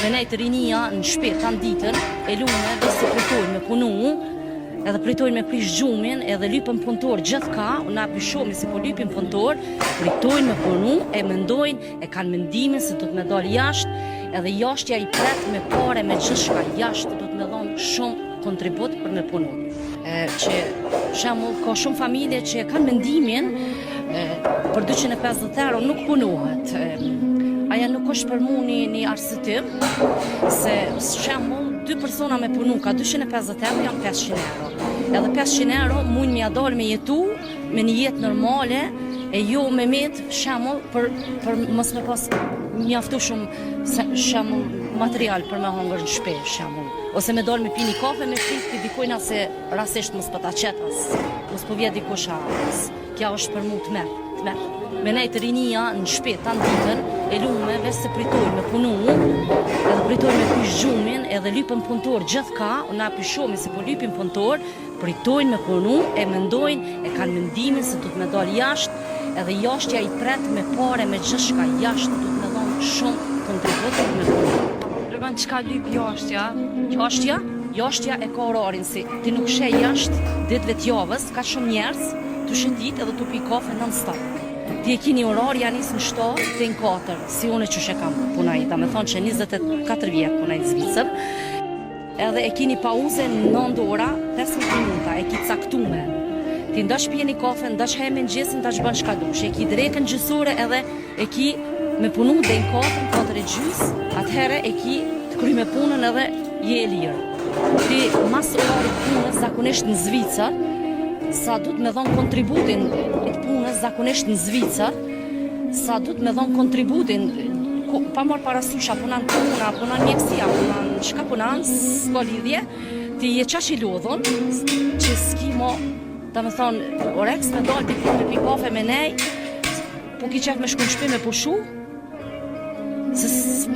Me nejtë rinia në shpet kanë ditën, e lume dhe se pritojnë me punu, edhe pritojnë me prish gjumin, edhe lypën punëtor gjithë ka, na pyshomi si po lypin punëtor, pritojnë me punu, e mendojnë, e kanë mendimin se do të me dalë jashtë, edhe jashtja i pret me pare, me gjithshka jashtë, do të me dhonë shumë kontribut për me punu. Që shemull, ka shumë familje që kanë mendimin, për 250 euro nuk punohet. Aja nuk është për mu një arsëtim, se shemull, 2 persona me punu ka 250 euro, janë 500 euro. Edhe 500 euro mujnë me adalë me jetu, me një jetë normale, e jo me metë shemull për mos me pas mjaftu shumë shemull material për me hangër në shpejt shemull. Ose me dalë me pi një kafe me fritë, dikojna se rasisht mos pëta qetas, mos po vjet dikush arës. Kja është për mu të merë. Me nejtë rinia në shpet të ditën, e lume veç se pritojnë me punu, edhe pritojnë me pysh gjumin, edhe lypën punëtor gjithë ka, na pyshomi se po lypin punëtor, pritojnë me punu, e mendojnë, e kanë mendimin se du të me dalë jashtë, edhe jashtja i pret me pare, me gjithshka jashtë, du të me dhonë shumë kontributit me punu. Rëvan qka lyp jashtja? Jashtja e ka orarin si ti nuk sheh jashtë ditëve të javës, ka shumë njerëz të shëtit edhe të pi kafe non-stop. Ti e kini orar janë nisë në 7 dhe në 4, si une që she kam punaj, da me thonë që 24 vjetë punaj në Zvicër, edhe e kini pauze në 9 ora, 15 minuta, e ki caktume. Ti ndash pije një kafe, ndash hejme në gjesin, ndash bën shka dush, e ki drejken gjysore edhe e ki me punu dhe në 4 e gjys, atëhere e ki të kry me punën edhe je e lirë. Ti mas orarit punës zakonisht në Zvicër, sa du të me dhonë kontributin të punës zakonisht në Zvicër, sa du të me dhonë kontributin, pa morë parasysh, a punan puna, a punan mjekësia, a punan shka punan, s'ka lidhje, ti je qash i lodhon, që s'ki mo, da me thonë, oreks me dojnë t'i punë me pi kafe me nej, po ki qef me shku në shpi me pushu,